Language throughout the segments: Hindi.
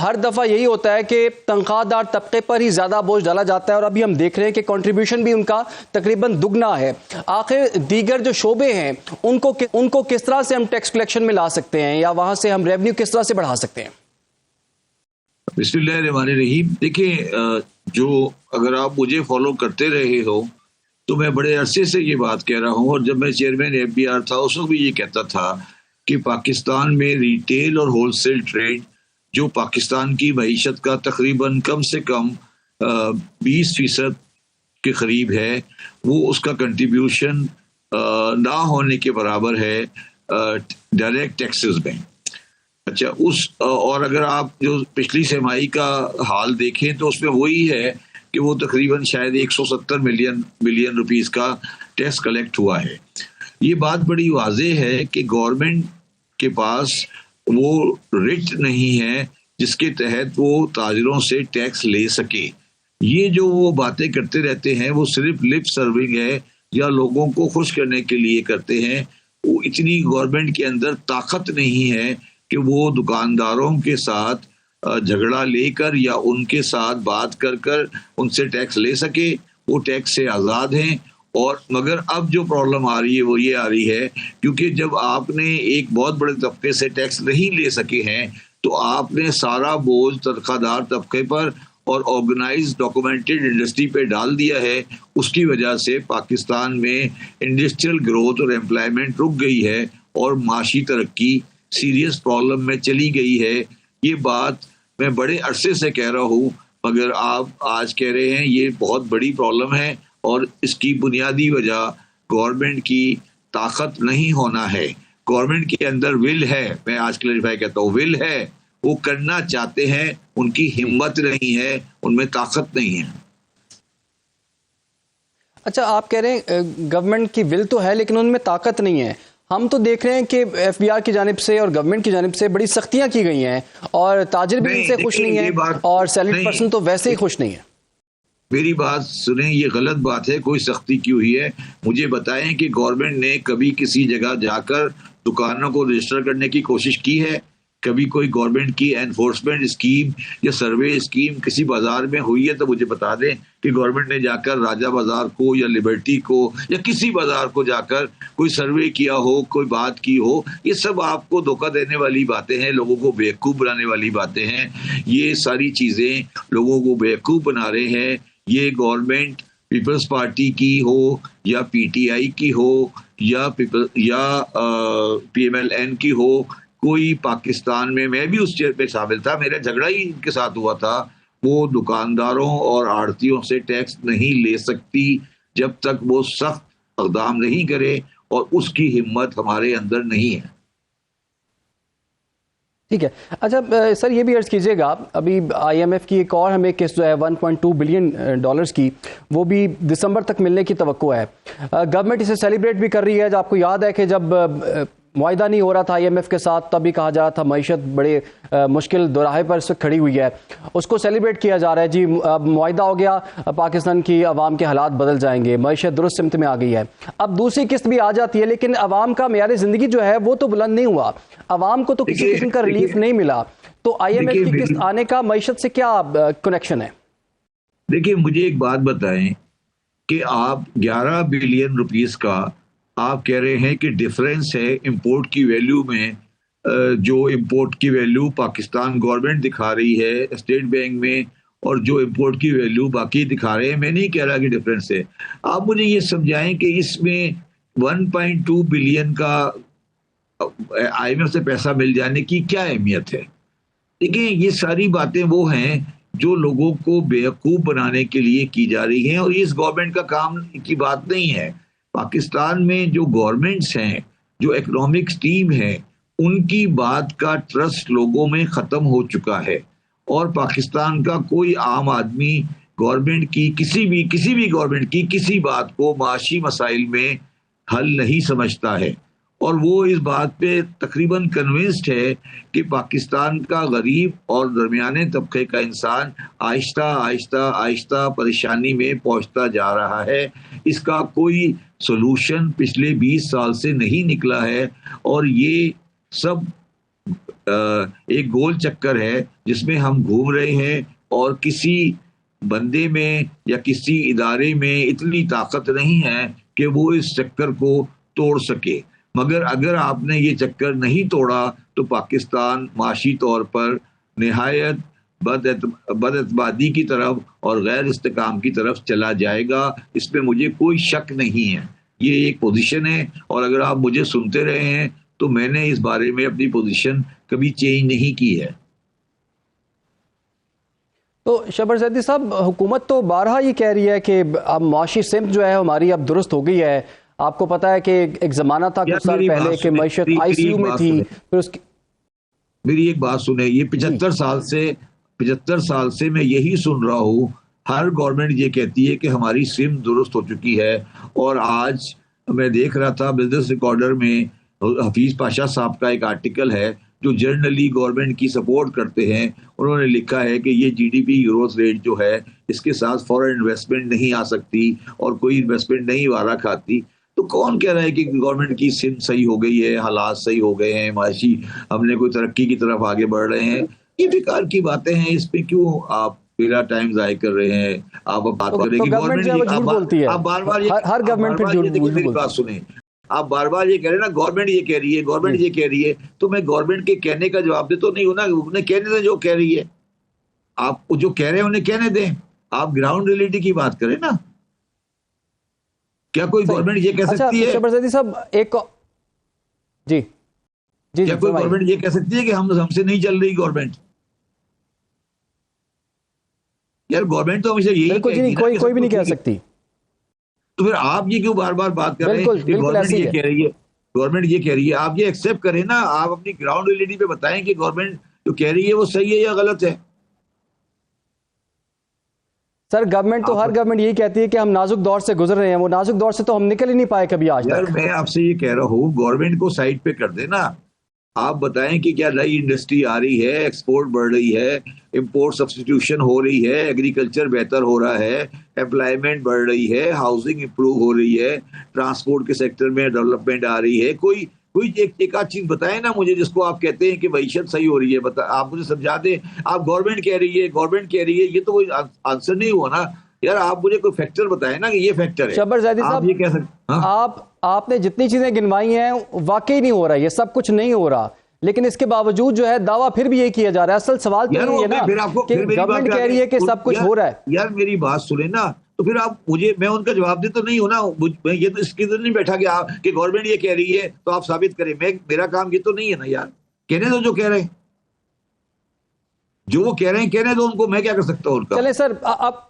हर दफ़ा यही होता है कि तनख्वाहदार तबके पर ही ज़्यादा बोझ डाला जाता है और अभी हम देख रहे हैं कि कंट्रीब्यूशन भी उनका तकरीबन दुगना है। आखिर दीगर जो शोबे हैं उनको किस तरह से हम टैक्स कलेक्शन में ला सकते हैं या वहाँ से हम रेवेन्यू किस तरह से बढ़ा सकते हैं? बिस्मिल्लाहिर्रहमानिर्रहीम। देखिए, जो अगर आप मुझे फॉलो करते रहे हो तो मैं बड़े अरसे से ये बात कह रहा हूँ, और जब मैं चेयरमैन FBR था उस वक्त भी ये कहता था कि पाकिस्तान में रिटेल और होलसेल ट्रेड जो पाकिस्तान की मईशत का तकरीबन कम से कम 20% के करीब है, वो उसका कंट्रीब्यूशन ना होने के बराबर है डायरेक्ट टैक्सेस में। अच्छा, और अगर आप जो पिछली छमाही का हाल देखें तो उसमें वही है कि वो तकरीबन शायद 170 बिलियन रुपीस का टैक्स कलेक्ट हुआ है। ये बात बड़ी वाज़ेह है कि गवर्नमेंट के पास वो रिट नहीं है जिसके तहत वो ताजिरों से टैक्स ले सके। ये जो वो बातें करते रहते हैं वो सिर्फ लिप सर्विंग है या लोगों को खुश करने के लिए करते हैं। वो इतनी गवर्नमेंट के अंदर ताकत नहीं है कि वो दुकानदारों के साथ झगड़ा लेकर या उनके साथ बात कर कर उनसे टैक्स ले सके। वो टैक्स से आज़ाद हैं। और मगर अब जो प्रॉब्लम आ रही है वो ये आ रही है क्योंकि जब आपने एक बहुत बड़े तबके से टैक्स नहीं ले सके हैं तो आपने सारा बोझ तनख्वाहदार तबके पर और ऑर्गेनाइज्ड डॉक्यूमेंटेड इंडस्ट्री पे डाल दिया है। उसकी वजह से पाकिस्तान में इंडस्ट्रियल ग्रोथ और एम्प्लॉयमेंट रुक गई है और माशी तरक्की सीरियस प्रॉब्लम में चली गई है। ये बात मैं बड़े अरसे से कह रहा हूँ, मगर आप आज कह रहे हैं ये बहुत बड़ी प्रॉब्लम है और इसकी बुनियादी वजह गवर्नमेंट की ताकत नहीं होना है। गवर्नमेंट के अंदर विल है, मैं आज क्लैरिफाई कहता हूँ, विल है, वो करना चाहते हैं, उनकी हिम्मत नहीं है, उनमें ताकत नहीं है। अच्छा, आप कह रहे हैं गवर्नमेंट की विल तो है लेकिन उनमें ताकत नहीं है। हम तो देख रहे हैं कि FBR की जानिब से और गवर्नमेंट की जानिब से बड़ी सख्तियां की गई हैं और ताजिर भी इनसे खुश नहीं है और सैलरी पर्सन तो वैसे ही खुश नहीं है। मेरी बात सुने, ये गलत बात है। कोई सख्ती की हुई है? मुझे बताएं कि गवर्नमेंट ने कभी किसी जगह जाकर दुकानों को रजिस्टर करने की कोशिश की है? कभी कोई गवर्नमेंट की एनफोर्समेंट स्कीम या सर्वे स्कीम किसी बाजार में हुई है तो मुझे बता दें कि गवर्नमेंट ने जाकर राजा बाजार को या लिबर्टी को या किसी बाजार को जाकर कोई सर्वे किया हो, कोई बात की हो? ये सब आपको धोखा देने वाली बातें हैं, लोगों को बेवकूफ़ बनाने वाली बातें हैं। ये सारी चीज़ें लोगों को बेवकूफ़ बना रहे हैं। ये गवर्नमेंट पीपल्स पार्टी की हो या PTI की हो या PMLN की हो, कोई पाकिस्तान में, मैं भी उस चेयर पे शामिल था, मेरा झगड़ा ही इनके साथ हुआ था, वो दुकानदारों और आड़तियों से टैक्स नहीं ले सकती जब तक वो सख्त इक़दाम नहीं करे और उसकी हिम्मत हमारे अंदर नहीं है। ठीक है। अच्छा सर, ये भी अर्ज कीजिएगा, अभी IMF की एक और हमें किस्त जो है 1.2 बिलियन डॉलर्स की, वो भी दिसंबर तक मिलने की तवक्को है। गवर्नमेंट इसे सेलिब्रेट भी कर रही है। आपको याद है कि जब मुआहदा नहीं हो रहा था IMF के साथ तब भी कहा जा रहा था मईशत बड़े मुश्किल दोराहे पर इस वक्त खड़ी हुई है, उसको सेलिब्रेट किया जा रहा है। जी, अब मुआहदा हो गया, पाकिस्तान की आवाम के हालात बदल जाएंगे, मईशत दुरुस्त सिमत में आ गई है। अब दूसरी किस्त भी आ जाती है लेकिन आवाम का मेयार ज़िंदगी जो है वो तो बुलंद नहीं हुआ, आवाम को तो किसी किस्म का रिलीफ नहीं मिला। तो IMF की किस्त आने का मईशत से क्या कनेक्शन है? देखिए, मुझे एक बात बताएं कि आप 11 बिलियन रुपीस का आप कह रहे हैं कि डिफरेंस है इंपोर्ट की वैल्यू में, जो इंपोर्ट की वैल्यू पाकिस्तान गवर्नमेंट दिखा रही है स्टेट बैंक में और जो इंपोर्ट की वैल्यू बाकी दिखा रहे हैं। मैं नहीं कह रहा कि डिफरेंस है। आप मुझे ये समझाएं कि इसमें 1.2 बिलियन का IMF से पैसा मिल जाने की क्या अहमियत है? देखिए, ये सारी बातें वो हैं जो लोगों को बेवकूफ़ बनाने के लिए की जा रही हैं और इस गवर्नमेंट का काम की बात नहीं है। पाकिस्तान में जो गवर्नमेंट्स हैं, जो इकोनॉमिक्स टीम है, उनकी बात का ट्रस्ट लोगों में ख़त्म हो चुका है और पाकिस्तान का कोई आम आदमी गवर्नमेंट की किसी भी गवर्नमेंट की किसी बात को माशी मसाइल में हल नहीं समझता है और वो इस बात पे तकरीबन कन्विंस्ड है कि पाकिस्तान का गरीब और दरमियाने तबके का इंसान आहिस्ता आहिस्ता आहिस्ता परेशानी में पहुंचता जा रहा है। इसका कोई सोल्यूशन पिछले 20 साल से नहीं निकला है और ये सब एक गोल चक्कर है जिसमें हम घूम रहे हैं, और किसी बंदे में या किसी इदारे में इतनी ताकत नहीं है कि वो इस चक्कर को तोड़ सके। मगर अगर आपने ये चक्कर नहीं तोड़ा तो पाकिस्तान माशी तौर पर निहायत बदअतबादी की तरफ और गैर इस्तेकाम की तरफ चला जाएगा। इसमें मुझे कोई शक नहीं है। ये एक पोजीशन है, और अगर आप मुझे सुनते रहे हैं तो मैंने इस बारे में अपनी पोजीशन कभी चेंज नहीं की है। तो शबर जैदी साहब, हुकूमत तो बारहा ये कह रही है कि अब माशी सिमत जो है हमारी अब दुरुस्त हो गई है। आपको पता है कि एक ज़माना था कुछ साल पहले कि मैशत ICU में थी, फिर उसकी मेरी एक बात सुने। ये 75 साल से मैं यही सुन रहा हूँ। हर गवर्नमेंट ये कहती है कि हमारी सिम दुरुस्त हो चुकी है, और आज मैं देख रहा था बिजनेस रिकॉर्डर में हफीज पाशा साहब का एक आर्टिकल है जो जर्नली गवर्नमेंट की सपोर्ट करते हैं। उन्होंने लिखा है कि ये GDP ग्रोथ रेट जो है, इसके साथ फॉरेन इन्वेस्टमेंट नहीं आ सकती और कोई इन्वेस्टमेंट नहीं वारा खाती। तो कौन कह रहा है कि गवर्नमेंट की सिम सही हो गई है, हालात सही हो गए हैं, माशी हमने कोई तरक्की की तरफ आगे बढ़ रहे हैं? ये बेकार की बातें हैं। इस पे क्यों आप मेरा टाइम जाया कर रहे हैं? आप बात कर रहे हैं कि गवर्नमेंट, आप बार बार हर गवर्नमेंट फिर मेरी बात सुने। आप बार बार ये कह रहे हैं ना, गवर्नमेंट ये कह रही है, गवर्नमेंट ये कह रही है, तो मैं गवर्नमेंट के कहने का जवाब दे तो नहीं हूं ना। उन्हें कहने दें जो कह रही है। आप जो कह रहे हैं उन्हें कहने दें। आप ग्राउंड रियलिटी की बात करें ना। क्या कोई गवर्नमेंट ये कह सकती है? शबर जैदी साहब, एक जी जी, क्या कोई गवर्नमेंट ये कह सकती है कि हमसे नहीं चल रही गवर्नमेंट? यार गवर्नमेंट तो हमेशा यही नहीं, कोई भी नहीं कह सकती। तो फिर आप ये क्यों बार बार बात कर रहे हैं कि गवर्नमेंट ये कह रही है, गवर्नमेंट ये कह रही है? आप ये एक्सेप्ट करें ना। आप अपनी ग्राउंड रियलिटी पे बताएं कि गवर्नमेंट जो कह रही है वो सही है या गलत है। सर, गवर्नमेंट तो हर गवर्नमेंट यही कहती है कि हम नाजुक दौर से गुजर रहे हैं। वो नाजुक दौर से तो हम निकल ही नहीं पाए कभी आज तक। मैं आपसे ये कह रहा हूँ, गवर्नमेंट को साइड पे कर देना। आप बताएं कि क्या नई इंडस्ट्री आ रही है, एक्सपोर्ट बढ़ रही है, इंपोर्ट सब्स्टिट्यूशन हो रही है, एग्रीकल्चर बेहतर हो रहा है, एम्प्लॉयमेंट बढ़ रही है, हाउसिंग इंप्रूव हो रही है, ट्रांसपोर्ट के सेक्टर में डेवलपमेंट आ रही है। कोई कोई एक आध चीज बताएं ना मुझे जिसको आप कहते हैं कि मईशत सही हो रही है। आप मुझे समझा दें। आप गवर्नमेंट कह रही है, गवर्नमेंट कह रही है, ये तो कोई आंसर नहीं हुआ ना यार। आप मुझे कोई फैक्टर बताएं ना कि ये फैक्टर है। शबर जैदी साहब, ये कह सकते आपने जितनी चीजें गिनवाई हैं वाकई नहीं हो रहा, ये सब कुछ नहीं हो रहा, लेकिन इसके बावजूद जो है दावा फिर भी यही किया जा रहा है। असल सवाल तो ये है ना कि गवर्नमेंट कह रही है कि सब कुछ हो रहा है। यार मेरी बात सुने ना, तो फिर आप मुझे, मैं उनका जवाब दे तो नहीं हूं ना। ये तो इसके अंदर नहीं बैठा कि गवर्नमेंट ये कह रही है तो आप साबित करें। मेरा काम ये तो नहीं है ना यार। कहने दो जो कह रहे हैं, जो वो कह रहे हैं कहने दो उनको। मैं क्या कर सकता हूँ उनका? चले सर, अब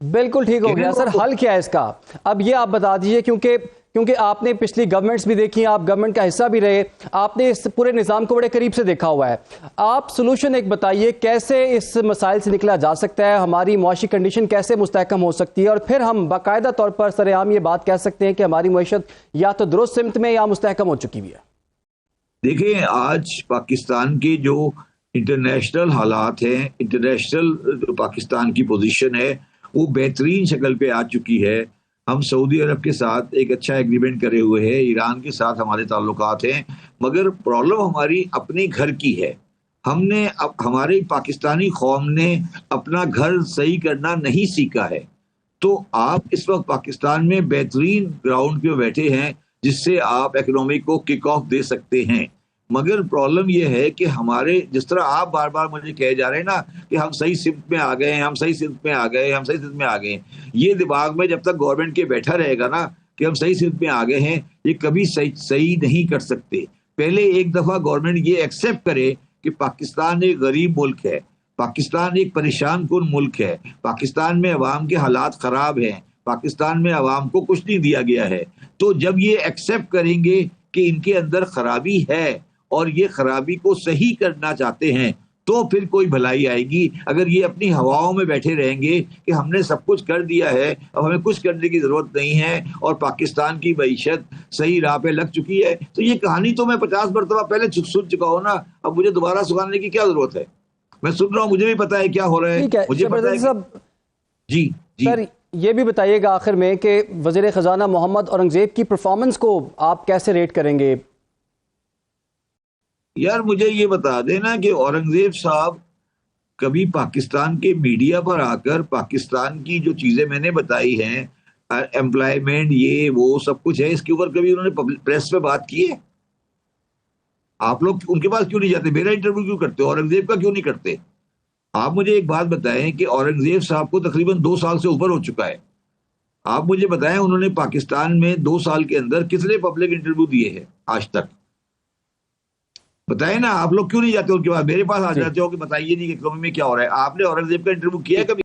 बिल्कुल ठीक हो गया सर। हल क्या है इसका? अब ये आप बता दीजिए, क्योंकि आपने पिछली गवर्नमेंट्स भी देखी, आप गवर्नमेंट का हिस्सा भी रहे, आपने इस पूरे निज़ाम को बड़े करीब से देखा हुआ है। आप सोल्यूशन एक बताइए, कैसे इस मसाइल से निकला जा सकता है, हमारी मुआशी कंडीशन कैसे मुस्तहकम हो सकती है, और फिर हम बाकायदा तौर पर सरेआम ये बात कह सकते हैं कि हमारी मईशत या तो दुरुस्त सिमत में या मुस्तहकम हो चुकी भी है। देखिए, आज पाकिस्तान के जो इंटरनेशनल हालात हैं, इंटरनेशनल जो पाकिस्तान की पोजीशन है, वो बेहतरीन शक्ल पे आ चुकी है। हम सऊदी अरब के साथ एक अच्छा एग्रीमेंट करे हुए हैं, ईरान के साथ हमारे ताल्लुकात हैं, मगर प्रॉब्लम हमारी अपने घर की है। हमने अब हमारे पाकिस्तानी कौम ने अपना घर सही करना नहीं सीखा है। तो आप इस वक्त पाकिस्तान में बेहतरीन ग्राउंड पे बैठे हैं जिससे आप इकोनॉमी को किक ऑफ दे सकते हैं। मगर प्रॉब्लम यह है कि हमारे, जिस तरह आप बार बार मुझे कहे जा रहे हैं ना कि हम सही सिमत में आ गए हैं, हम सही सिमत में आ गए, हम सही सिमत में आ गए, ये दिमाग में जब तक गवर्नमेंट के बैठा रहेगा ना कि हम सही सिमत में आ गए हैं, ये कभी सही नहीं कर सकते। पहले एक दफा गवर्नमेंट ये एक्सेप्ट करे कि पाकिस्तान एक गरीब मुल्क है, पाकिस्तान एक परेशान कुन मुल्क है, पाकिस्तान में अवाम के हालात खराब हैं, पाकिस्तान में अवाम को कुछ नहीं दिया गया है। तो जब ये एक्सेप्ट करेंगे कि इनके अंदर खराबी है और ये खराबी को सही करना चाहते हैं, तो फिर कोई भलाई आएगी। अगर ये अपनी हवाओं में बैठे रहेंगे कि हमने सब कुछ कर दिया है, अब हमें कुछ करने की जरूरत नहीं है और पाकिस्तान की मईशत सही राह पे लग चुकी है, तो ये कहानी तो मैं 50 मरतबा पहले सुन चुका हूं ना। अब मुझे दोबारा सुनाने की क्या जरूरत है? मैं सुन रहा हूँ, मुझे भी पता है क्या हो रहा है, मुझे पता है। जी जी सर, ये भी बताइएगा आखिर में कि वज़ीर ख़जाना मोहम्मद औरंगज़ेब की परफॉर्मेंस को आप कैसे रेट करेंगे? यार मुझे ये बता देना कि औरंगजेब साहब कभी पाकिस्तान के मीडिया पर आकर पाकिस्तान की जो चीजें मैंने बताई हैं, एम्प्लॉयमेंट ये वो सब कुछ है, इसके ऊपर कभी उन्होंने प्रेस पे बात की है? आप लोग उनके पास क्यों नहीं जाते? मेरा इंटरव्यू क्यों करते हो, औरंगजेब का क्यों नहीं करते? आप मुझे एक बात बताएं कि औरंगजेब साहब को तकरीबन 2 साल से ऊपर हो चुका है। आप मुझे बताएं उन्होंने पाकिस्तान में 2 साल के अंदर कितने पब्लिक इंटरव्यू दिए हैं आज तक? बताएं ना, आप लोग क्यों नहीं जाते उनके पास? मेरे पास आ जाते हो कि बताइए नहीं कि इकोनॉमी में क्या हो रहा है। आपने औरंगजेब का इंटरव्यू किया है कभी?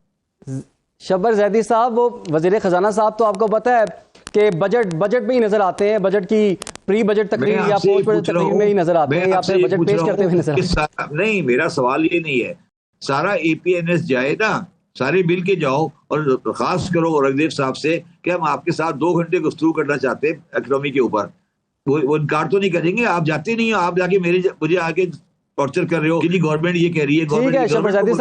शब्बर जैदी साहब, वो वजीर खजाना साहब तो आपको पता है कि बजट में ही नजर आते हैं, बजट की प्री बजट तकरीर या पोस्ट बजट तकरीर में ही नजर आते हैं, या फिर बजट पेश करते हुए नजर आते हैं। नहीं, मेरा सवाल ये नहीं है। सारा एपीएनएस जाए ना, सारे मिल के जाओ और दरखास्त करो औरंगजेब साहब से कि हम आपके साथ 2 घंटे गुफ्तगू करना चाहते हैं इकोनॉमी के ऊपर। वो इनकार तो नहीं करेंगे? आप जाते नहीं हो, आप जाके मुझे आके टॉर्चर कर रहे हो कि जी गवर्नमेंट ये कह रही है, ठीक है शब्बर जैदी साहब।